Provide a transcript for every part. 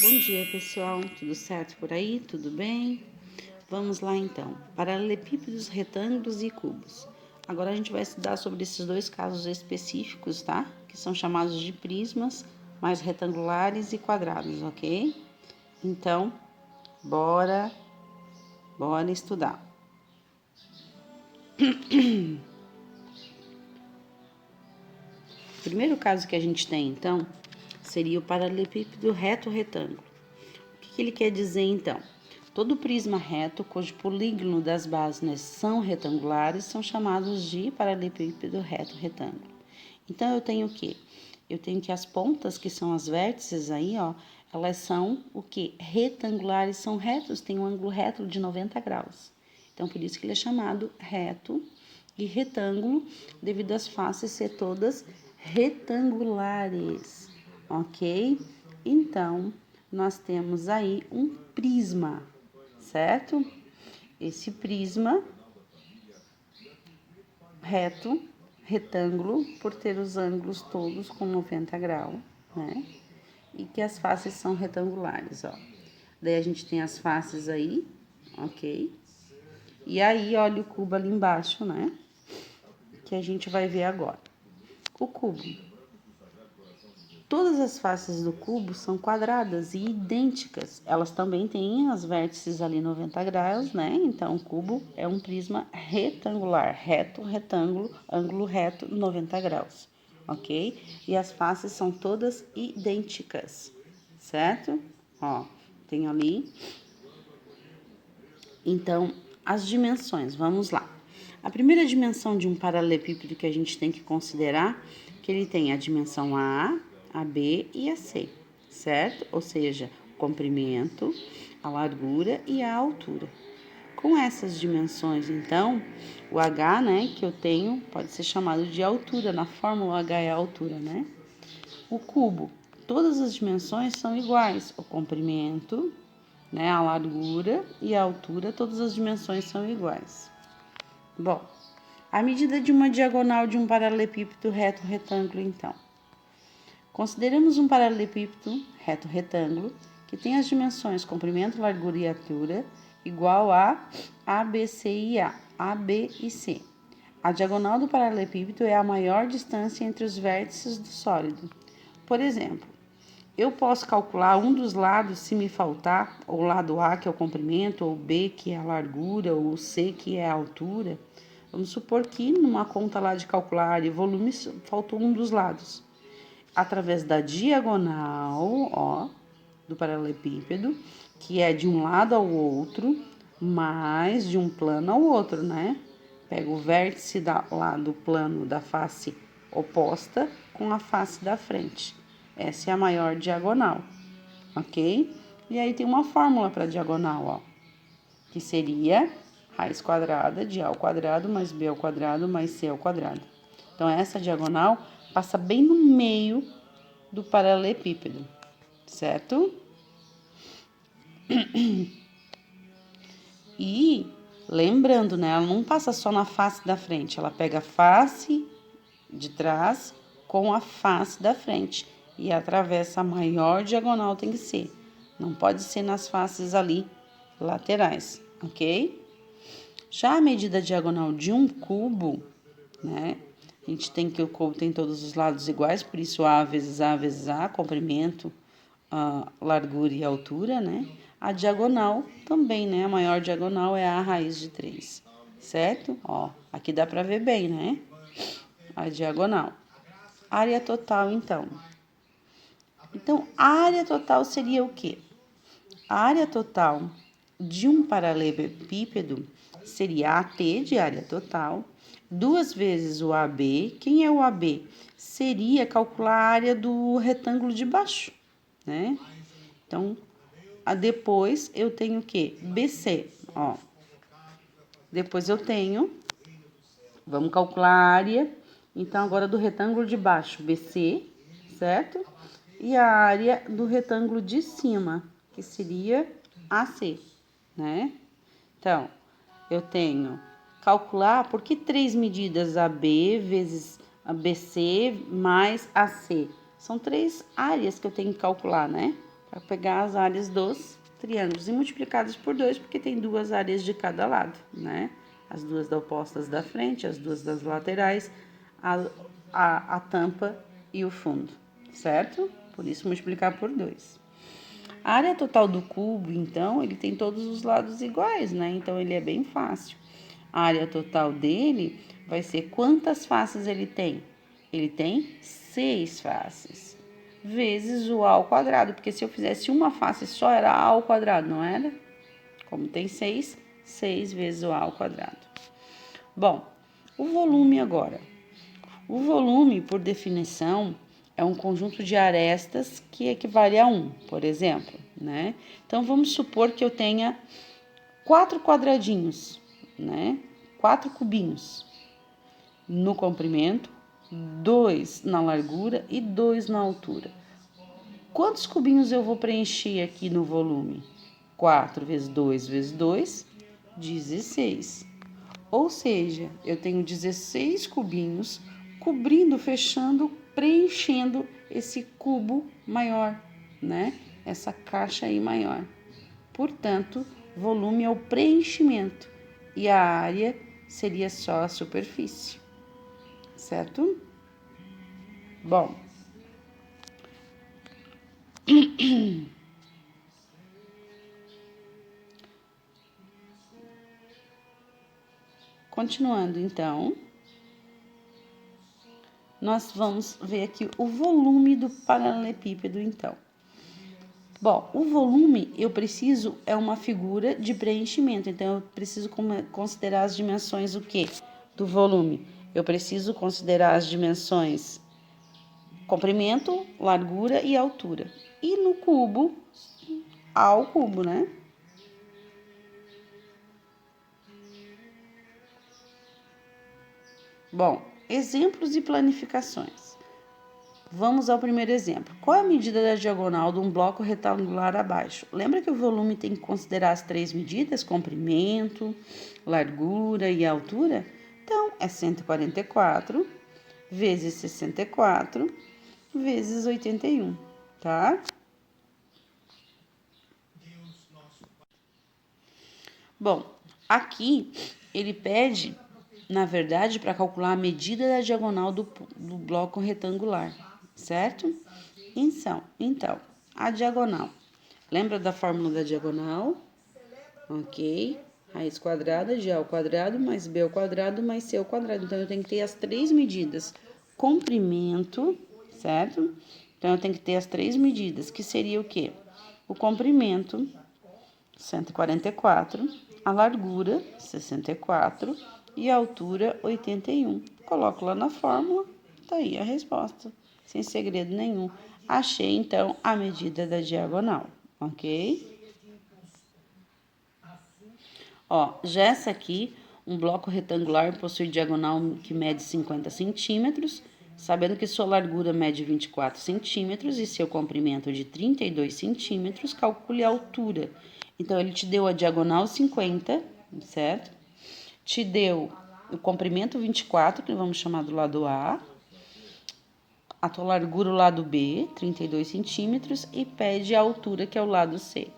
Bom dia, pessoal. Tudo certo por aí? Tudo bem? Vamos lá então. Paralelepípedos, retângulos e cubos. Agora a gente vai estudar sobre esses dois casos específicos, tá? Que são chamados de prismas, mais retangulares e quadrados, ok? Então, bora estudar. O primeiro caso que a gente tem, então, seria o paralelepípedo reto-retângulo. O que ele quer dizer, então? Todo prisma reto cujo polígono das bases são retangulares são chamados de paralelepípedo reto-retângulo. Então, eu tenho o quê? Eu tenho que as pontas, que são as vértices aí, ó, elas são o quê? Retangulares, são retos, tem um ângulo reto de 90 graus. Então, por isso que ele é chamado reto e retângulo, devido às faces ser todas retangulares, ok? Então, nós temos aí um prisma, certo? Esse prisma reto, retângulo, por ter os ângulos todos com 90 graus, né? E que as faces são retangulares, ó. Daí a gente tem as faces aí, ok? E aí, olha o cubo ali embaixo, né? Que a gente vai ver agora. O cubo. Todas as faces do cubo são quadradas e idênticas. Elas também têm as vértices ali 90 graus, né? Então, o cubo é um prisma retangular, reto, retângulo, ângulo reto, 90 graus, ok? E as faces são todas idênticas, certo? Ó, tem ali. Então, as dimensões, vamos lá. A primeira dimensão de um paralelepípedo que a gente tem que considerar, que ele tem a dimensão a B e a C, certo? Ou seja, o comprimento, a largura e a altura. Com essas dimensões, então, o H, né, que eu tenho, pode ser chamado de altura. Na fórmula, o H é a altura, né? O cubo, todas as dimensões são iguais. O comprimento, né, a largura e a altura, todas as dimensões são iguais. Bom, a medida de uma diagonal de um paralelepípedo reto-retângulo, então. Consideremos um paralelepípedo reto-retângulo que tem as dimensões comprimento, largura e altura igual a B, C e A, B e C. A diagonal do paralelepípedo é a maior distância entre os vértices do sólido. Por exemplo, eu posso calcular um dos lados se me faltar, ou o lado A, que é o comprimento, ou B, que é a largura, ou C, que é a altura. Vamos supor que numa conta lá de calcular área e volume faltou um dos lados. Através da diagonal, ó, do paralelepípedo, que é de um lado ao outro, mais de um plano ao outro, né? Pega o vértice lá do plano da face oposta com a face da frente. Essa é a maior diagonal, ok? E aí tem uma fórmula para diagonal, ó, que seria raiz quadrada de A ao quadrado mais B ao quadrado mais C ao quadrado. Então, essa diagonal passa bem no meio do paralelepípedo, certo? E lembrando, né, ela não passa só na face da frente, ela pega a face de trás com a face da frente e atravessa a maior diagonal, tem que ser. Não pode ser nas faces ali laterais, ok? Já a medida diagonal de um cubo, né? A gente tem que o cubo tem todos os lados iguais, por isso A vezes A vezes A, comprimento, a largura e altura, né? A diagonal também, né? A maior diagonal é a raiz de 3, certo? Ó, aqui dá pra ver bem, né? A diagonal. Área total, então. Então, a área total seria o quê? A área total de um paralelepípedo seria AT de área total, 2 vezes o AB. Quem é o AB? Seria calcular a área do retângulo de baixo, né? Então, depois eu tenho o quê? BC, ó. Depois eu tenho, vamos calcular a área, então agora do retângulo de baixo, BC, certo? E a área do retângulo de cima, que seria AC, né? Então, eu tenho calcular, por que 3 medidas AB vezes BC mais AC? São 3 áreas que eu tenho que calcular, né? Vai pegar as áreas dos triângulos e multiplicados por 2, porque tem duas áreas de cada lado, né? As duas opostas da frente, as duas das laterais, a tampa e o fundo, certo? Por isso, multiplicar por 2. A área total do cubo, então, ele tem todos os lados iguais, né? Então, ele é bem fácil. A área total dele vai ser quantas faces ele tem? Ele tem 6 faces, vezes o a ao quadrado, porque se eu fizesse uma face só, era a ao quadrado, não era? Como tem 6, 6 vezes o a ao quadrado. Bom, o volume agora. O volume, por definição, é um conjunto de arestas que equivale a 1, por exemplo, né? Então, vamos supor que eu tenha 4 quadradinhos, né? 4 cubinhos no comprimento, 2 na largura e 2 na altura. Quantos cubinhos eu vou preencher aqui no volume? 4 vezes 2 vezes 2, 16. Ou seja, eu tenho 16 cubinhos cobrindo, fechando, preenchendo esse cubo maior, né? Essa caixa aí maior. Portanto, volume é o preenchimento e a área seria só a superfície, certo? Bom, continuando então, nós vamos ver aqui o volume do paralelepípedo então. Bom, o volume eu preciso é uma figura de preenchimento, então eu preciso considerar as dimensões o quê? Do volume. Eu preciso considerar as dimensões comprimento, largura e altura. E no cubo, ao cubo, né? Bom, exemplos e planificações. Vamos ao primeiro exemplo. Qual é a medida da diagonal de um bloco retangular abaixo? Lembra que o volume tem que considerar as 3 medidas? Comprimento, largura e altura? Então, é 144 vezes 64 vezes 81, tá? Bom, aqui ele pede, na verdade, para calcular a medida da diagonal do bloco retangular, certo? Então, a diagonal. Lembra da fórmula da diagonal? Ok. Raiz quadrada de A ao quadrado mais B ao quadrado mais C ao quadrado. Então, eu tenho que ter as 3 medidas. Comprimento, certo? Então, eu tenho que ter as 3 medidas, que seria o quê? O comprimento, 144, a largura, 64 e a altura, 81. Coloco lá na fórmula, tá aí a resposta, sem segredo nenhum. Achei, então, a medida da diagonal, ok? Ó, já essa aqui, um bloco retangular possui diagonal que mede 50 centímetros, sabendo que sua largura mede 24 centímetros e seu comprimento de 32 centímetros, calcule a altura. Então, ele te deu a diagonal 50, certo? Te deu o comprimento 24, que vamos chamar do lado A, a tua largura, o lado B, 32 centímetros, e pede a altura, que é o lado C.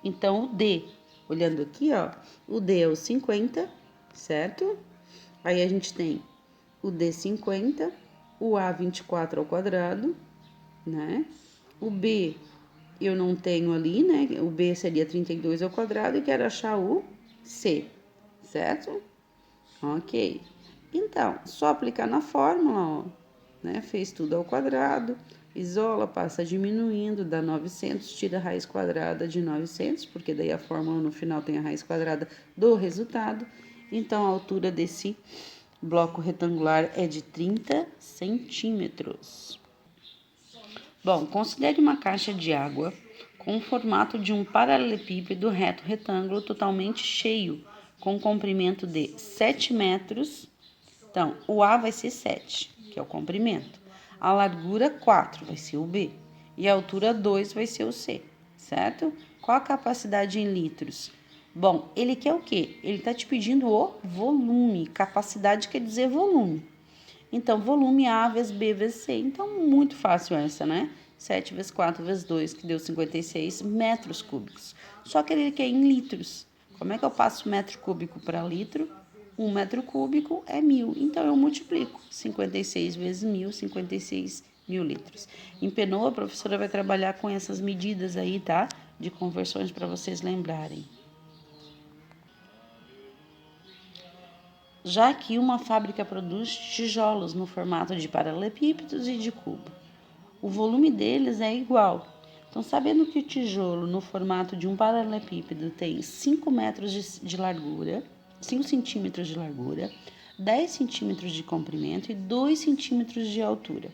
Então, o D, olhando aqui, ó, o D é o 50, certo? Aí a gente tem o D 50, o A 24 ao quadrado, né? O B eu não tenho ali, né? O B seria 32 ao quadrado e quero achar o C, certo? Ok. Então, só aplicar na fórmula, ó, né? Fez tudo ao quadrado, isola, passa diminuindo, dá 900, tira a raiz quadrada de 900, porque daí a fórmula no final tem a raiz quadrada do resultado. Então, a altura desse bloco retangular é de 30 centímetros. Bom, considere uma caixa de água com o formato de um paralelepípedo reto retângulo totalmente cheio, com um comprimento de 7 metros. Então, o A vai ser 7, que é o comprimento. A largura 4 vai ser o B. E a altura 2 vai ser o C, certo? Qual a capacidade em litros? Bom, ele quer o quê? Ele está te pedindo o volume. Capacidade quer dizer volume. Então, volume A vezes B vezes C. Então, muito fácil essa, né? 7 vezes 4 vezes 2, que deu 56 metros cúbicos. Só que ele quer em litros. Como é que eu passo metro cúbico para litro? 1 metro cúbico é 1.000. Então, eu multiplico 56 vezes 1.000, 56 mil litros. Em Penô, a professora vai trabalhar com essas medidas aí, tá? De conversões para vocês lembrarem. Já que uma fábrica produz tijolos no formato de paralelepípedos e de cubo, o volume deles é igual. Então, sabendo que o tijolo no formato de um paralelepípedo tem 5 metros de largura, 5 centímetros de largura, 10 centímetros de comprimento e 2 centímetros de altura.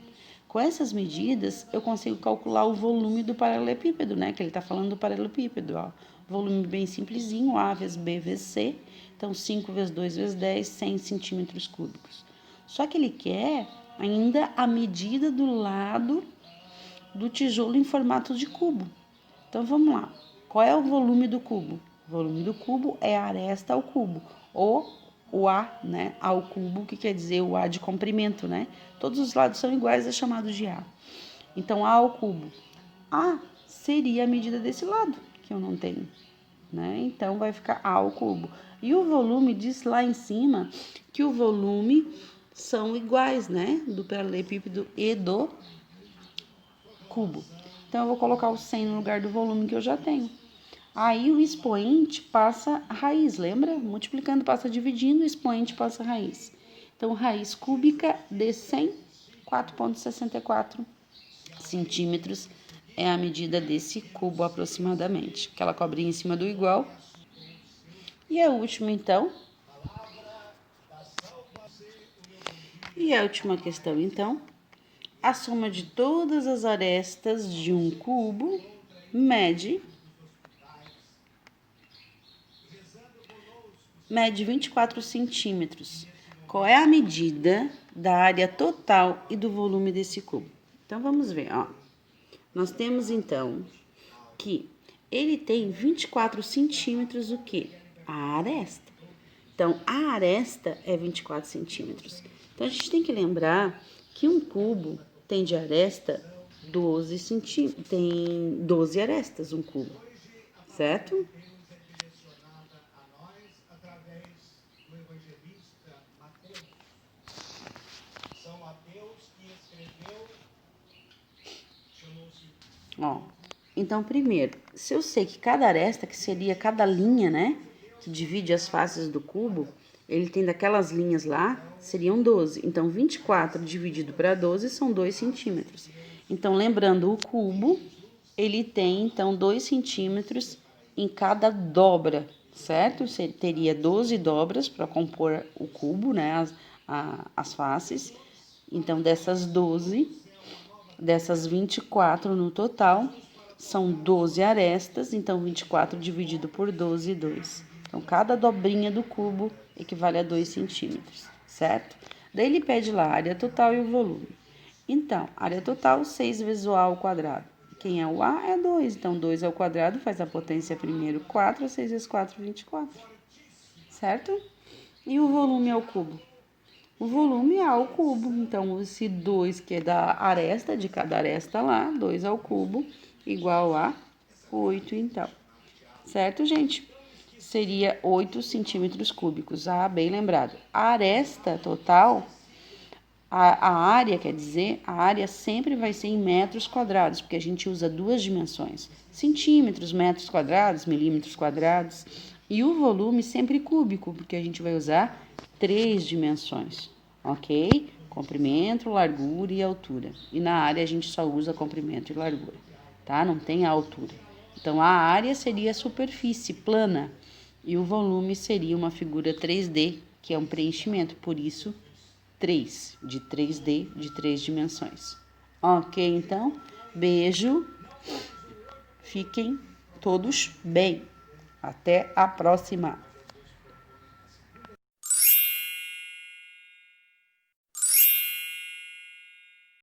Com essas medidas, eu consigo calcular o volume do paralelepípedo, né? Que ele está falando do paralelepípedo, ó. Volume bem simplesinho, A vezes B vezes C. Então, 5 vezes 2 vezes 10, 100 centímetros cúbicos. Só que ele quer ainda a medida do lado do tijolo em formato de cubo. Então, vamos lá. Qual é o volume do cubo? O volume do cubo é a aresta ao cubo, ou o A, né, ao cubo, que quer dizer o A de comprimento, né? Todos os lados são iguais, é chamado de A. Então, A ao cubo. A seria a medida desse lado, que eu não tenho, né? Então, vai ficar A ao cubo. E o volume diz lá em cima que o volume são iguais, né? Do paralelepípedo e do cubo. Então, eu vou colocar o 100 no lugar do volume que eu já tenho. Aí, o expoente passa a raiz, lembra? Multiplicando passa dividindo, o expoente passa a raiz. Então, raiz cúbica de 100, 4,64 centímetros é a medida desse cubo aproximadamente. Aquela cobrinha em cima do igual. E a última, então. E a última questão, então. A soma de todas as arestas de um cubo mede 24 centímetros. Qual é a medida da área total e do volume desse cubo? Então, vamos ver, ó. Nós temos, então, que ele tem 24 centímetros o quê? A aresta. Então, a aresta é 24 centímetros. Então, a gente tem que lembrar que um cubo tem de aresta 12 centímetros, tem 12 arestas um cubo, certo? Ó, então, primeiro, se eu sei que cada aresta, que seria cada linha, né, que divide as faces do cubo, ele tem daquelas linhas lá, seriam 12. Então, 24 dividido para 12 são 2 centímetros. Então, lembrando, o cubo, ele tem, então, 2 centímetros em cada dobra, certo? Você teria 12 dobras para compor o cubo, né, as faces. Então, dessas 24 no total, são 12 arestas, então 24 dividido por 12, 2. Então, cada dobrinha do cubo equivale a 2 centímetros, certo? Daí ele pede lá a área total e o volume. Então, área total, 6 vezes o A ao quadrado. Quem é o A? É 2. Então, 2 ao quadrado faz a potência primeiro 4, 6 vezes 4, 24. Certo? E o volume ao cubo? O volume é ao cubo. Então, esse 2 que é da aresta, de cada aresta lá, 2 ao cubo, igual a 8, então. Certo, gente? Seria 8 centímetros cúbicos. Ah, bem lembrado. A aresta total, a área, quer dizer, a área sempre vai ser em metros quadrados, porque a gente usa duas dimensões. Centímetros, metros quadrados, milímetros quadrados. E o volume sempre cúbico, porque a gente vai usar 3 dimensões, ok? Comprimento, largura e altura. E na área a gente só usa comprimento e largura, tá? Não tem a altura. Então, a área seria a superfície plana e o volume seria uma figura 3D, que é um preenchimento, por isso 3, de 3D, de 3 dimensões. Ok, então, beijo, fiquem todos bem. Até a próxima!